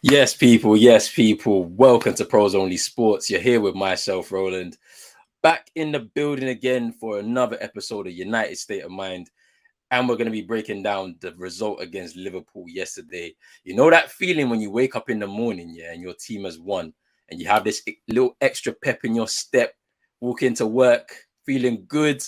Yes, people. Yes, people. Welcome to Pros Only Sports. You're here with myself, Roland, back in the building again for another episode of United State of Mind. And we're going to be breaking down the result against Liverpool yesterday. You know that feeling when you wake up in the morning, yeah, and your team has won, and you have this little extra pep in your step, walk into work, feeling good.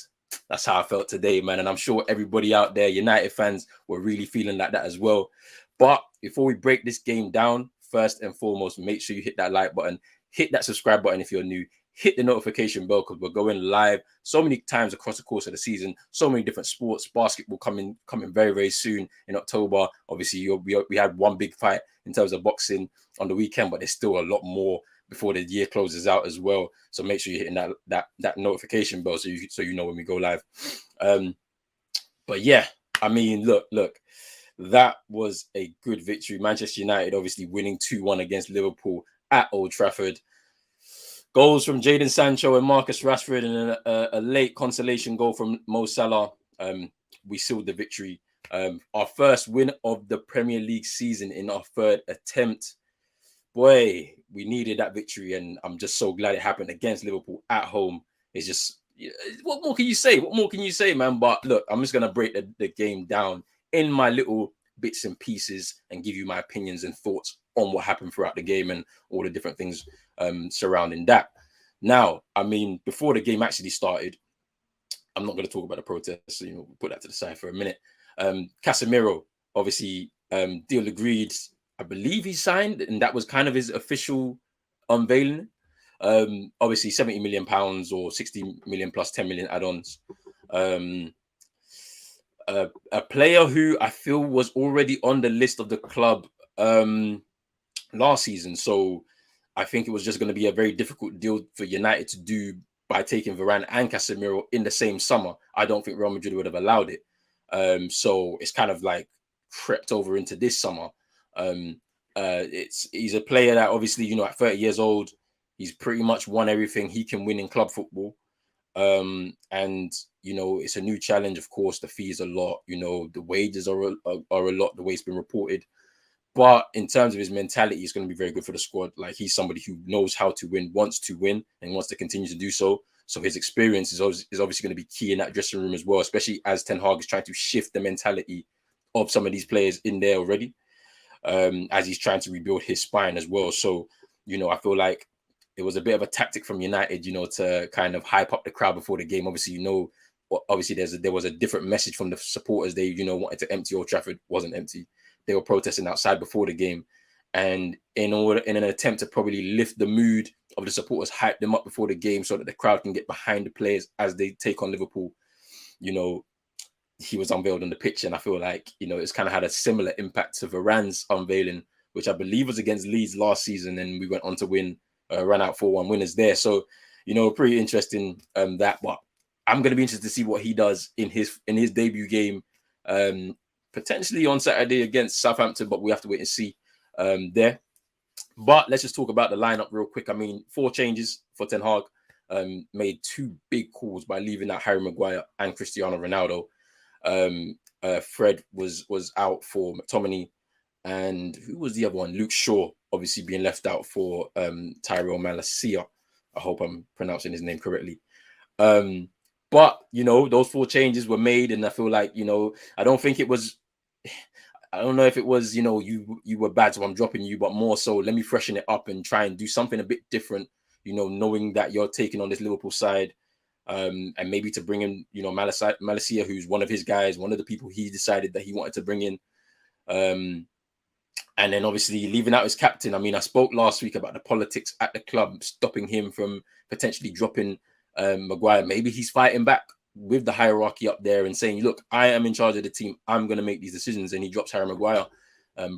That's how I felt today, man. And I'm sure everybody out there, United fans, were really feeling like that as well. But before we break this game down, first and foremost, make sure you hit that like button, hit that subscribe button if you're new, hit the notification bell because we're going live so many times across the course of the season. So many different sports, basketball coming very very soon in October. Obviously, we had one big fight in terms of boxing on the weekend, but there's still a lot more before the year closes out as well. So make sure you're hitting that notification bell so you know when we go live. Um, but yeah, I mean, look, that was a good victory. Manchester United obviously winning 2-1 against Liverpool at Old Trafford. Goals from Jadon Sancho and Marcus Rashford and a late consolation goal from Mo Salah. We sealed the victory. Our first win of the Premier League season in our third attempt. Boy, we needed that victory, and I'm just so glad it happened against Liverpool at home. It's just, what more can you say? What more can you say, man? But look, I'm just going to break the game down in my little bits and pieces and give you my opinions and thoughts on what happened throughout the game and all the different things surrounding that. Now, I mean, before the game actually started, I'm not going to talk about the protests. So, put that to the side for a minute. Casemiro, obviously, deal agreed. I believe he signed, and that was kind of his official unveiling. Obviously, £70 million or 60 million plus 10 million add-ons. Um, a player who I feel was already on the list of the club last season. So I think it was just going to be a very difficult deal for United to do by taking Varane and Casemiro in the same summer. I don't think Real Madrid would have allowed it. So it's kind of like crept over into this summer. He's a player that obviously, at 30 years old, he's pretty much won everything he can win in club football. And it's a new challenge. Of course, the fees a lot. The wages are a lot. The way it's been reported. But in terms of his mentality, he's going to be very good for the squad. Like, he's somebody who knows how to win, wants to win, and wants to continue to do so. So his experience is obviously going to be key in that dressing room as well, especially as Ten Hag is trying to shift the mentality of some of these players in there already, as he's trying to rebuild his spine as well. So, I feel like it was a bit of a tactic from United, to kind of hype up the crowd before the game. Obviously, obviously there was a different message from the supporters. They, wanted to empty Old Trafford, wasn't empty. They were protesting outside before the game. And in an attempt to probably lift the mood of the supporters, hype them up before the game so that the crowd can get behind the players as they take on Liverpool, he was unveiled on the pitch. And I feel like, it's kind of had a similar impact to Varane's unveiling, which I believe was against Leeds last season. And we went on to win, ran out 4-1 winners there. So, pretty interesting that. But I'm going to be interested to see what he does in his debut game, potentially on Saturday against Southampton, but we have to wait and see there. But let's just talk about the lineup real quick. I mean, 4 changes for Ten Hag. Made 2 big calls by leaving out Harry Maguire and Cristiano Ronaldo. Fred was out for McTominay, and who was the other one? Luke Shaw, obviously being left out for Tyrell Malacia. I hope I'm pronouncing his name correctly. But those 4 changes were made, and I feel like I don't think it was. I don't know if it was you were bad, so I'm dropping you, but more so let me freshen it up and try and do something a bit different. Knowing that you're taking on this Liverpool side. And maybe to bring in, Malacia, who's one of his guys, one of the people he decided that he wanted to bring in. And then obviously leaving out his captain. I mean, I spoke last week about the politics at the club, stopping him from potentially dropping Maguire. Maybe he's fighting back with the hierarchy up there and saying, look, I am in charge of the team. I'm going to make these decisions. And he drops Harry Maguire,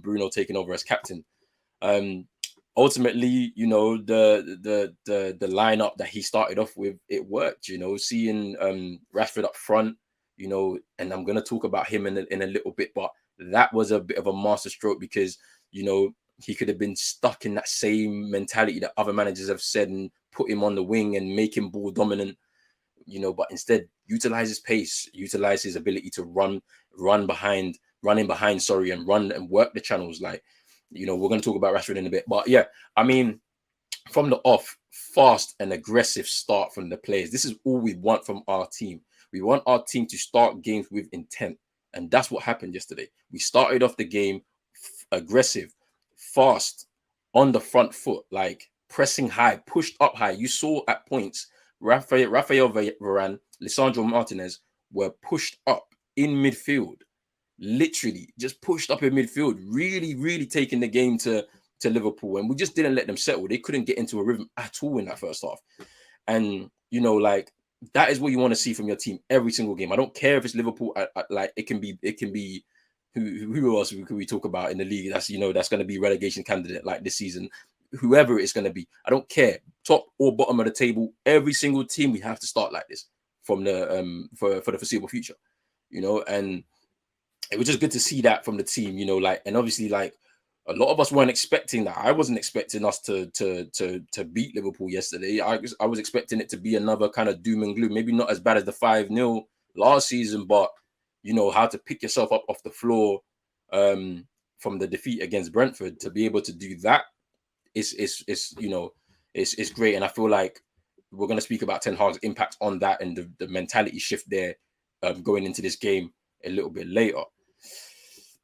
Bruno taking over as captain. Ultimately, the lineup that he started off with, it worked. Seeing Rashford up front, and I'm gonna talk about him in a little bit, but that was a bit of a masterstroke because he could have been stuck in that same mentality that other managers have said and put him on the wing and make him ball dominant. But instead utilize his pace, utilize his ability to run in behind, and run and work the channels. Like, we're going to talk about Rashford in a bit. But yeah, I mean, from the off, fast and aggressive start from the players. This is all we want from our team. We want our team to start games with intent. And that's what happened yesterday. We started off the game aggressive, fast, on the front foot, like pressing high, pushed up high. You saw at points, Rafael Varane, Lisandro Martinez were pushed up in midfield, literally just pushed up in midfield, really, really taking the game to Liverpool. And we just didn't let them settle. They couldn't get into a rhythm at all in that first half. And, like, that is what you want to see from your team every single game. I don't care if it's Liverpool. Like, it can be who else could we talk about in the league that's that's going to be relegation candidate like this season, whoever it's going to be. I don't care, top or bottom of the table, every single team we have to start like this from the for the foreseeable future, and it was just good to see that from the team, like, and obviously, like, a lot of us weren't expecting that. I wasn't expecting us to beat Liverpool yesterday. I was expecting it to be another kind of doom and gloom, maybe not as bad as the 5-0 last season, but how to pick yourself up off the floor from the defeat against Brentford, to be able to do that is great. And I feel like we're going to speak about Ten Hag's impact on that and the mentality shift there going into this game a little bit later.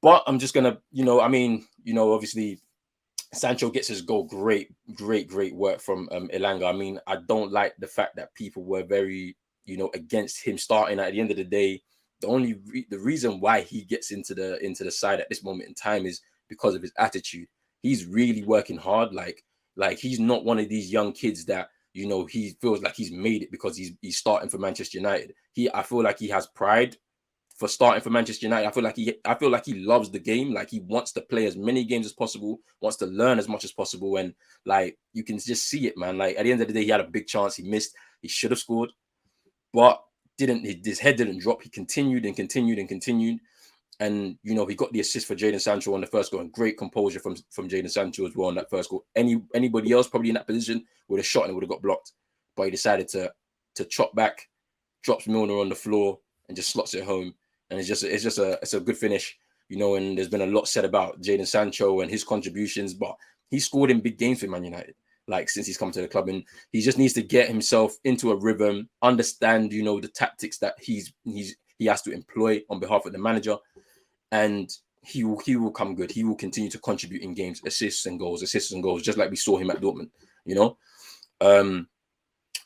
But I'm just gonna, obviously Sancho gets his goal. Great work from Elanga. I mean, I don't like the fact that people were very, against him starting. At the end of the day, the reason why he gets into the side at this moment in time is because of his attitude. He's really working hard. Like he's not one of these young kids that he feels like he's made it because he's starting for Manchester United. I feel like he has pride for starting for Manchester United. I feel like he loves the game. Like, he wants to play as many games as possible, wants to learn as much as possible. And like, you can just see it, man. Like, at the end of the day, he had a big chance. He missed. He should have scored, but his head didn't drop. He continued and continued and continued. And, he got the assist for Jadon Sancho on the first goal, and great composure from Jadon Sancho as well on that first goal. Anybody else probably in that position would have shot and would have got blocked, but he decided to chop back, drops Milner on the floor, and just slots it home. And it's a good finish, and there's been a lot said about Jadon Sancho and his contributions, but he scored in big games for Man United, like, since he's come to the club, and he just needs to get himself into a rhythm, understand, the tactics that he has to employ on behalf of the manager, and he will come good. He will continue to contribute in games, assists and goals, just like we saw him at Dortmund,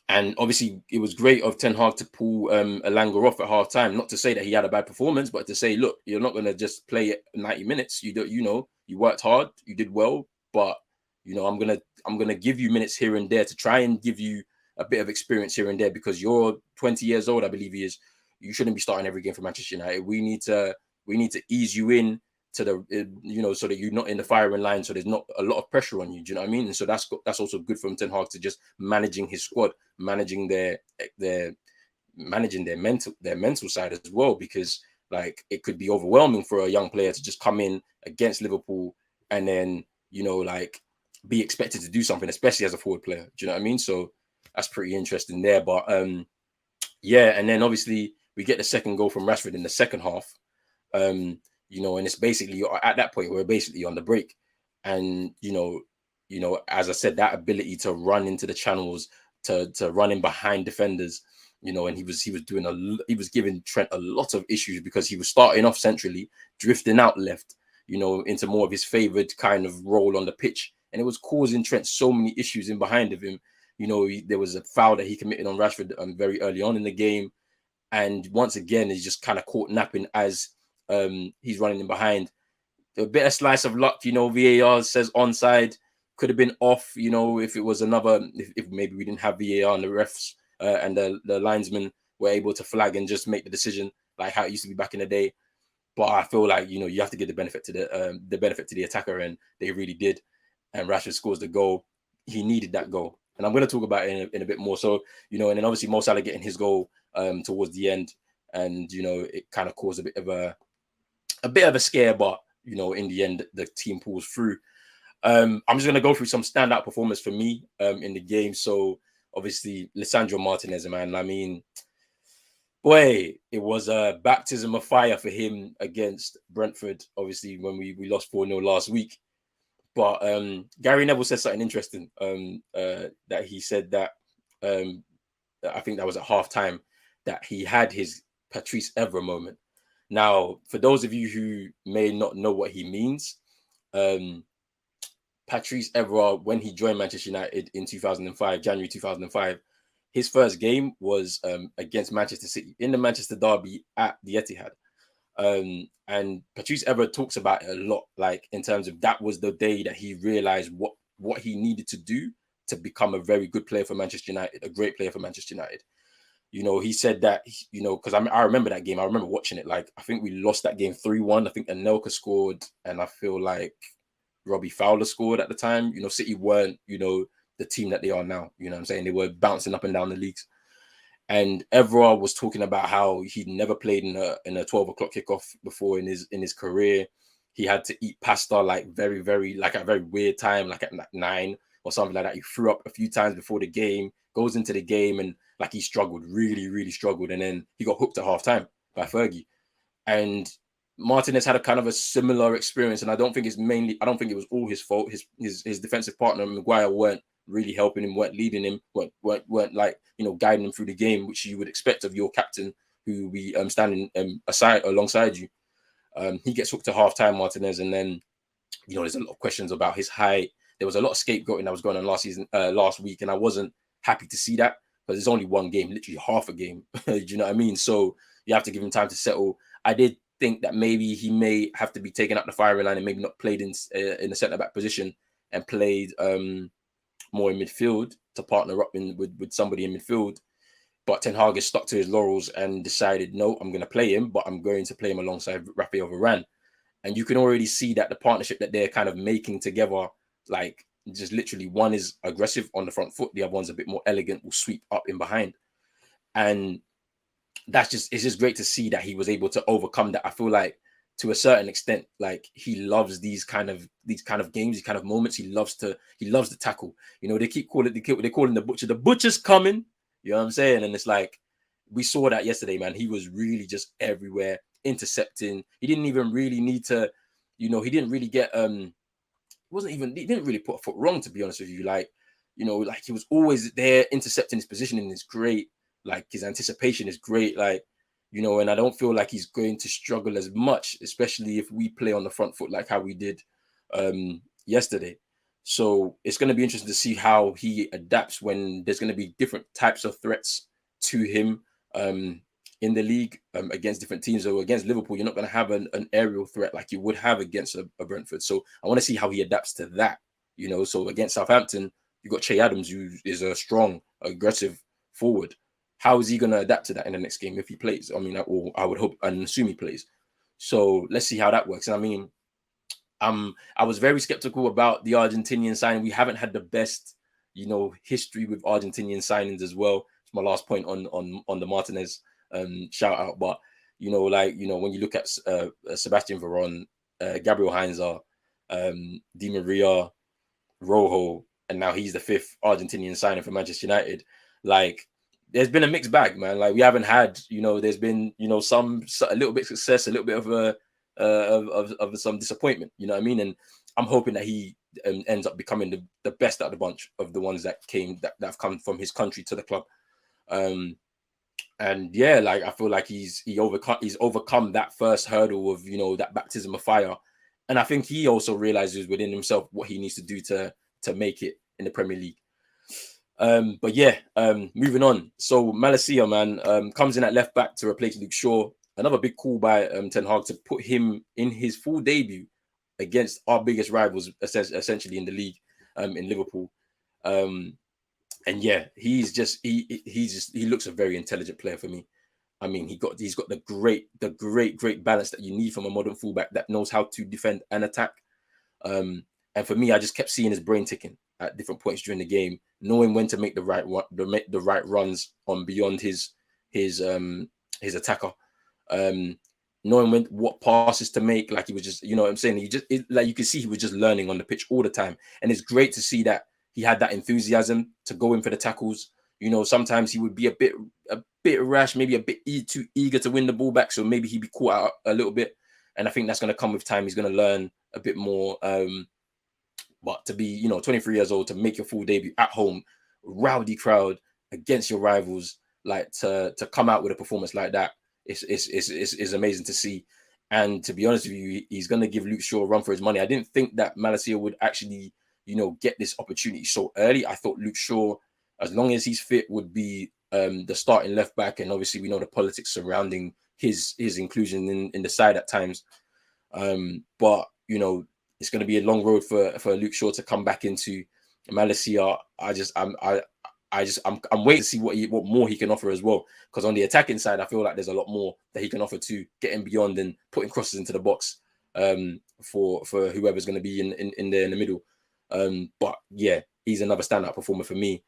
And obviously, it was great of Ten Hag to pull Elanga off at half time. Not to say that he had a bad performance, but to say, look, you're not going to just play it 90 minutes. You worked hard, you did well, but I'm gonna give you minutes here and there to try and give you a bit of experience here and there, because you're 20 years old, I believe he is. You shouldn't be starting every game for Manchester United. We need to ease you in to the so that you're not in the firing line, so there's not a lot of pressure on you. Do you know what I mean? And so that's also good from Ten Hag, to just managing his squad, managing their mental side as well, because like, it could be overwhelming for a young player to just come in against Liverpool and then like, be expected to do something, especially as a forward player. Do you know what I mean? So that's pretty interesting there. But yeah, and then obviously we get the second goal from Rashford in the second half. And it's basically at that point we're basically on the break, and as I said, that ability to run into the channels, to run in behind defenders, and he was giving Trent a lot of issues, because he was starting off centrally, drifting out left, into more of his favored kind of role on the pitch, and it was causing Trent so many issues in behind of him. There was a foul that he committed on Rashford very early on in the game, and once again he's just kind of caught napping as he's running in behind. A bit of slice of luck, VAR says onside, could have been off, if it was if maybe we didn't have VAR and the refs and the linesmen were able to flag and just make the decision like how it used to be back in the day. But I feel like, you have to give the benefit to the attacker, and they really did. And Rashford scores the goal. He needed that goal, and I'm going to talk about it in a bit more. So, and then obviously Mo Salah getting his goal towards the end, and it kind of caused a bit of a scare, but in the end the team pulls through. I'm just going to go through some standout performance for me in the game. So obviously Lisandro Martinez, man, I mean, boy, it was a baptism of fire for him against Brentford, obviously, when we lost 4-0 last week. But Gary Neville said something interesting. That he said that I think that was at halftime that he had his Patrice Evra moment. Now, for those of you who may not know what he means, Patrice Evra, when he joined Manchester United in 2005, January 2005, his first game was against Manchester City in the Manchester Derby at the Etihad. And Patrice Evra talks about it a lot, like in terms of that was the day that he realized what he needed to do to become a very good player for Manchester United, a great player for Manchester United. You know, he said that, you know, because I remember that game. I remember watching it. Like, I think we lost that game 3-1. I think Anelka scored, and I feel like Robbie Fowler scored at the time. You know, City weren't, you know, the team that they are now. You know what I'm saying? They were bouncing up and down the leagues. And Evra was talking about how he'd never played in a 12 o'clock kickoff before in his career. He had to eat pasta like very, very, like at a very weird time, like at 9 or something like that. He threw up a few times before the game, goes into the game, and like he struggled, really, really struggled. And then he got hooked at halftime by Fergie. And Martinez had a kind of a similar experience. And I don't think it was all his fault. His defensive partner, Maguire, weren't really helping him, weren't leading him, weren't like, you know, guiding him through the game, which you would expect of your captain who will be standing alongside you. He gets hooked to halftime, Martinez, and then, you know, there's a lot of questions about his height. There was a lot of scapegoating that was going on last week, and I wasn't happy to see that because it's only one game, literally half a game. Do you know what I mean? So you have to give him time to settle. I did think that maybe he may have to be taken up the firing line and maybe not played in the centre back position and played more in midfield to partner up with somebody in midfield. But Ten Hag is stuck to his laurels and decided, no, I'm going to play him, but I'm going to play him alongside Raphael Varane. And you can already see that the partnership that they're kind of making together, like just literally one is aggressive on the front foot, the other one's a bit more elegant, will sweep up in behind. And it's just great to see that he was able to overcome that. I feel like to a certain extent, like he loves these kind of games, these kind of moments. He loves to tackle. You know, they call him the butcher. The butcher's coming. You know what I'm saying? And it's like we saw that yesterday, man. He was really just everywhere, intercepting. He didn't even really need to, you know, he didn't really get he didn't really put a foot wrong, to be honest with you. Like, you know, like he was always there intercepting. His positioning is great. Like his anticipation is great. Like, you know, and I don't feel like he's going to struggle as much, especially if we play on the front foot like how we did yesterday. So it's going to be interesting to see how he adapts when there's going to be different types of threats to him in the league against different teams. So against Liverpool, you're not going to have an aerial threat like you would have against a Brentford. So I want to see how he adapts to that, you know. So against Southampton, you've got Che Adams, who is a strong, aggressive forward. How is he going to adapt to that in the next game if he plays? I mean, I would hope and assume he plays. So let's see how that works. And I mean, I was very skeptical about the Argentinian signing. We haven't had the best, you know, history with Argentinian signings as well. It's my last point on the Martinez shout out. But you know, like, you know, when you look at Sebastian Veron, Gabriel Heinze, Di Maria, Rojo, and now he's the 5th Argentinian signing for Manchester United. Like, there's been a mixed bag, man. Like, we haven't had, you know, there's been, you know, a little bit of success, a little bit of some disappointment, you know what I mean? And I'm hoping that he ends up becoming the best out of the bunch of the ones that have come from his country to the club. And yeah, like I feel like he's overcome that first hurdle of, you know, that baptism of fire. And I think he also realizes within himself what he needs to do to make it in the Premier League. But yeah, moving on. So Malacia, man, comes in at left back to replace Luke Shaw. Another big call by Ten Hag to put him in his full debut against our biggest rivals, essentially in the league, in Liverpool. And yeah, he looks a very intelligent player for me. I mean, he's got the great balance that you need from a modern fullback that knows how to defend and attack. And for me, I just kept seeing his brain ticking at different points during the game, knowing when to make the right runs on beyond his attacker, knowing what passes to make. Like, he was just, you know what I'm saying? Like, you can see he was just learning on the pitch all the time, and it's great to see that he had that enthusiasm to go in for the tackles. You know, sometimes he would be a bit rash, maybe a bit too eager to win the ball back, so maybe he'd be caught out a little bit. And I think that's going to come with time. He's going to learn a bit more But to be, 23 years old, to make your full debut at home, rowdy crowd against your rivals, like to come out with a performance like that, it's amazing to see. And to be honest with you, he's going to give Luke Shaw a run for his money. I didn't think that Malacia would actually, get this opportunity so early. I thought Luke Shaw, as long as he's fit, would be the starting left back. And obviously, we know the politics surrounding his inclusion in the side at times. But it's going to be a long road for Luke Shaw to come back into. Malacia, I'm waiting to see what more he can offer as well. Because on the attacking side, I feel like there's a lot more that he can offer to getting beyond and putting crosses into the box for whoever's going to be in there in the middle. But yeah, he's another standout performer for me.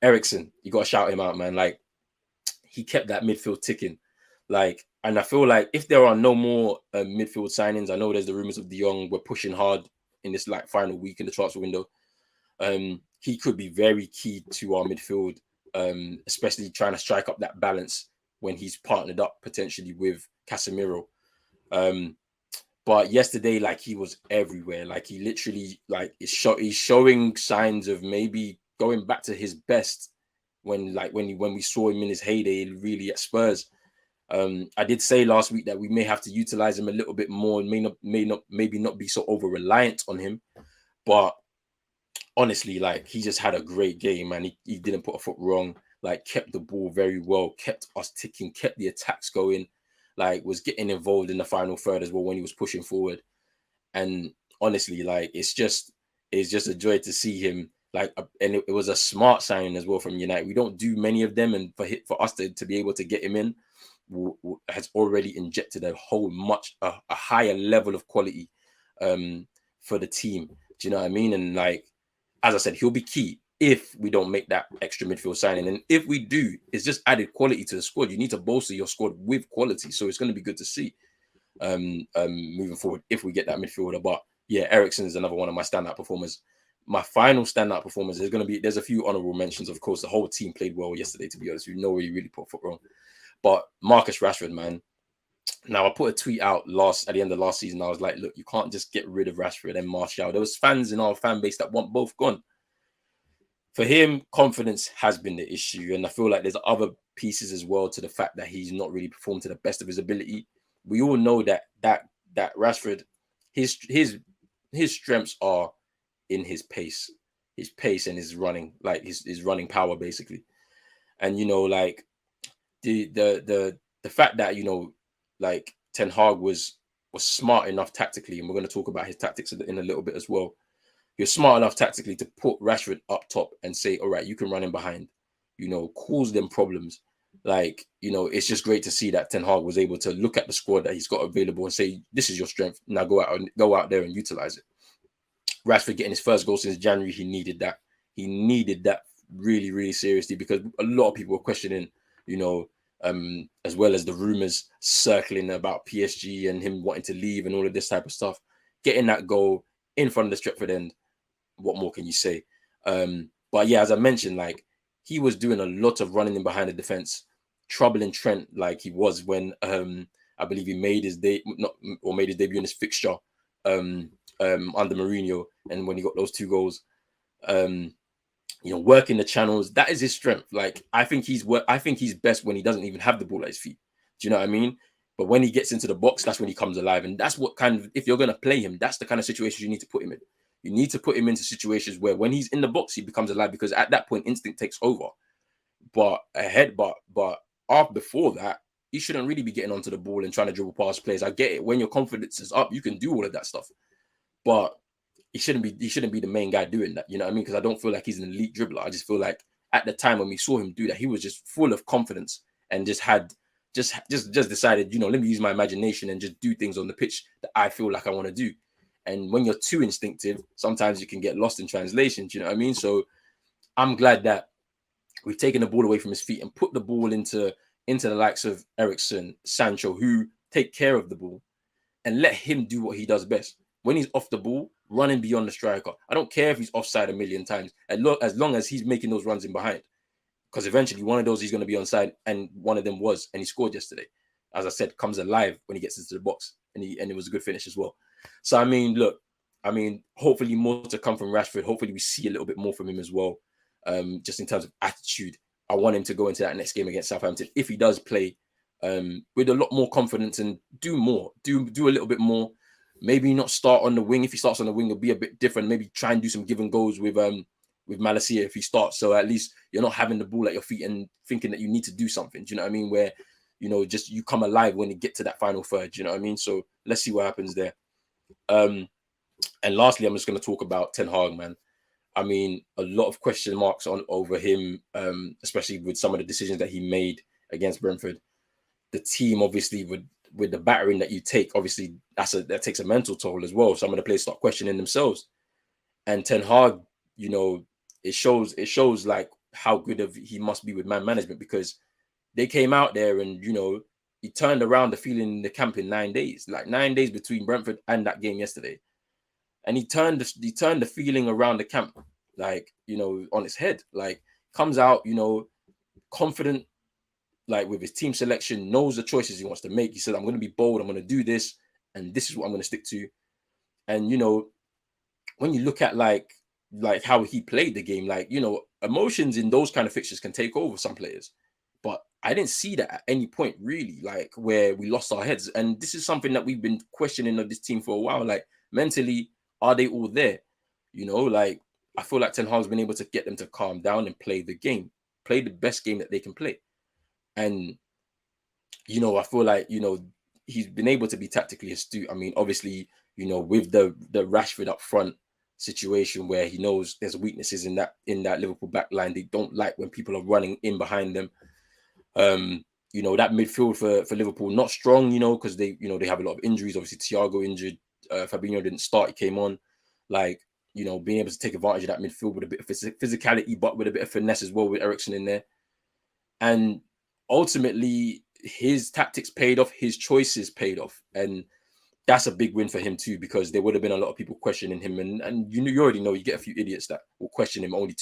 Eriksen, you got to shout him out, man. Like, he kept that midfield ticking. Like, and I feel like if there are no more midfield signings, I know there's the rumors of De Jong. We're pushing hard in this like final week in the transfer window. He could be very key to our midfield, especially trying to strike up that balance when he's partnered up potentially with Casemiro. But yesterday, like, he was everywhere. Like, he literally, like, he's showing signs of maybe going back to his best when we saw him in his heyday, really at Spurs. I did say last week that we may have to utilize him a little bit more and maybe not be so over reliant on him. But honestly, like, he just had a great game, and he didn't put a foot wrong. Like, kept the ball very well, kept us ticking, kept the attacks going. Like, was getting involved in the final third as well when he was pushing forward. And honestly, like, it's just a joy to see him. Like, and it was a smart signing as well from United. We don't do many of them, and for us to be able to get him in has already injected a higher level of quality for the team. Do you know what I mean? And like, as I said, he'll be key if we don't make that extra midfield signing. And if we do, it's just added quality to the squad. You need to bolster your squad with quality. So it's going to be good to see moving forward if we get that midfielder. But yeah, Eriksen is another one of my standout performers. My final standout performance is going to be, there's a few honorable mentions. Of course, the whole team played well yesterday, to be honest. You know where you really put foot wrong. But Marcus Rashford, man. Now, I put a tweet out at the end of last season. I was like, look, you can't just get rid of Rashford and Martial. There was fans in our fan base that want both gone. For him, confidence has been the issue. And I feel like there's other pieces as well to the fact that he's not really performed to the best of his ability. We all know that Rashford, his strengths are in his pace and his running, like his running power, basically. And, like the fact that, like Ten Hag was smart enough tactically, and we're going to talk about his tactics in a little bit as well. He was smart enough tactically to put Rashford up top and say, all right, you can run in behind, cause them problems. Like, it's just great to see that Ten Hag was able to look at the squad that he's got available and say, this is your strength. Now go out there and utilize it. Rashford getting his first goal since January, he needed that. He needed that really, really seriously, because a lot of people were questioning, as well as the rumors circling about PSG and him wanting to leave and all of this type of stuff. Getting that goal in front of the Stretford end, what more can you say? But yeah, as I mentioned, like, he was doing a lot of running in behind the defense, troubling Trent like he was when I believe he made his debut in his fixture under Mourinho, and when he got those 2 goals. Working the channels, that is his strength. Like, I think he's best when he doesn't even have the ball at his feet. Do you know what I mean? But when he gets into the box, that's when he comes alive. And that's what kind of, if you're going to play him, that's the kind of situations you need to put him in. You need to put him into situations where when he's in the box, he becomes alive, because at that point, instinct takes over. But before that, he shouldn't really be getting onto the ball and trying to dribble past players. I get it. When your confidence is up, you can do all of that stuff. But he shouldn't be the main guy doing that. You know what I mean? Because I don't feel like he's an elite dribbler. I just feel like at the time when we saw him do that, he was just full of confidence and just decided, let me use my imagination and just do things on the pitch that I feel like I want to do. And when you're too instinctive, sometimes you can get lost in translation. Do you know what I mean? So I'm glad that we've taken the ball away from his feet and put the ball into the likes of Eriksen, Sancho, who take care of the ball, and let him do what he does best. When he's off the ball, running beyond the striker. I don't care if he's offside a million times, as long as he's making those runs in behind. Because eventually one of those he's going to be onside, and one of them was, and he scored yesterday. As I said, comes alive when he gets into the box, and it was a good finish as well. So I mean, look, I mean, hopefully more to come from Rashford. Hopefully we see a little bit more from him as well. Just in terms of attitude, I want him to go into that next game against Southampton if he does play with a lot more confidence and do more, do a little bit more. Maybe not start on the wing. If he starts on the wing, it'll be a bit different. Maybe try and do some give and goes with Malacia if he starts. So at least you're not having the ball at your feet and thinking that you need to do something. Do you know what I mean? Where, you know, just you come alive when you get to that final third. Do you know what I mean? So let's see what happens there. And lastly, I'm just going to talk about Ten Hag, man. I mean, a lot of question marks over him, especially with some of the decisions that he made against Brentford. The team, obviously, with the battering that you take, obviously that takes a mental toll as well. Some of the players start questioning themselves. And Ten Hag, you know, it shows like how good he must be with man management, because they came out there and, you know, he turned around the feeling in the camp in 9 days, like 9 days between Brentford and that game yesterday. And he turned the feeling around the camp, like, you know, on its head. Like, comes out, you know, confident, like with his team selection, knows the choices he wants to make. He said, I'm going to be bold, I'm going to do this, and this is what I'm going to stick to. And, you know, when you look at like how he played the game, like, you know, emotions in those kind of fixtures can take over some players. But I didn't see that at any point, really, like where we lost our heads. And this is something that we've been questioning of this team for a while. Like, mentally, are they all there? You know, like, I feel like Ten Hag's been able to get them to calm down and play the game, play the best game that they can play. And, you know, I feel like, you know, he's been able to be tactically astute. I mean, obviously, you know, with the Rashford up front situation where he knows there's weaknesses in that Liverpool back line. They don't like when people are running in behind them. You know, that midfield for Liverpool, not strong, you know, because they have a lot of injuries. Obviously, Thiago injured, Fabinho didn't start, he came on. Like, you know, being able to take advantage of that midfield with a bit of physicality, but with a bit of finesse as well with Eriksen in there. And ultimately, his tactics paid off, his choices paid off. And that's a big win for him too, because there would have been a lot of people questioning him. And you already know, you get a few idiots that will question him only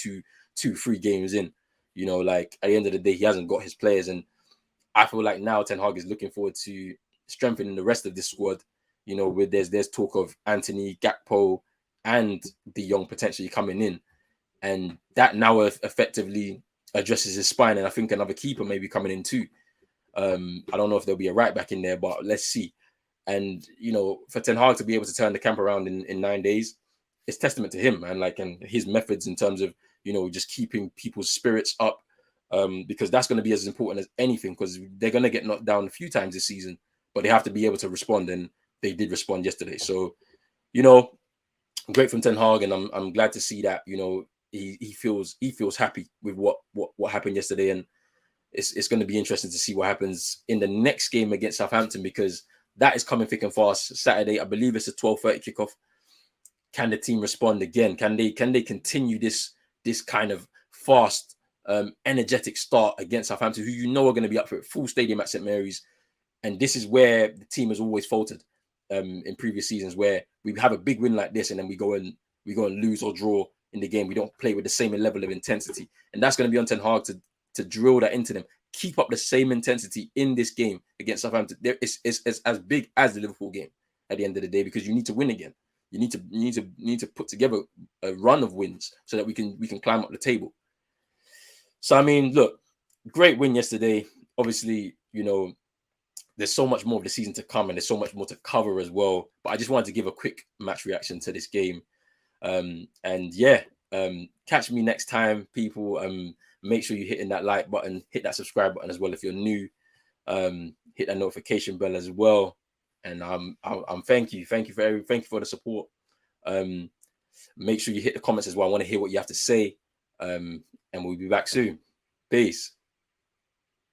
3 games in. You know, like, at the end of the day, he hasn't got his players. And I feel like now Ten Hag is looking forward to strengthening the rest of this squad. You know, with there's talk of Anthony, Gakpo, and De Jong potentially coming in. And that now effectively addresses his spine. And I think another keeper may be coming in too. I don't know if there'll be a right back in there, but let's see. And, you know, for Ten Hag to be able to turn the camp around in 9 days, it's testament to him, man. Like, and his methods in terms of, you know, just keeping people's spirits up, because that's going to be as important as anything, because they're going to get knocked down a few times this season, but they have to be able to respond, and they did respond yesterday. So, you know, great from Ten Hag, and I'm glad to see that, you know, he feels happy with what happened yesterday, and it's going to be interesting to see what happens in the next game against Southampton, because that is coming thick and fast. Saturday, I believe it's a 12:30 kickoff. Can the team respond again? Can they continue this kind of fast, energetic start against Southampton, who you know are going to be up for it, full stadium at St Mary's? And this is where the team has always faltered in previous seasons, where we have a big win like this and then we go and lose or draw in the game. We don't play with the same level of intensity, and that's going to be on Ten Hag to drill that into them. Keep up the same intensity in this game against Southampton. It's as big as the Liverpool game at the end of the day, because you need to win again. You need to put together a run of wins so that we can climb up the table. So, I mean, look, great win yesterday. Obviously, you know, there's so much more of the season to come, and there's so much more to cover as well. But I just wanted to give a quick match reaction to this game. And yeah, catch me next time, people. Make sure you're hitting that like button, hit that subscribe button as well if you're new. Hit that notification bell as well. And I'm thank you for the support. Make sure you hit the comments as well. I want to hear what you have to say. And we'll be back soon. Peace.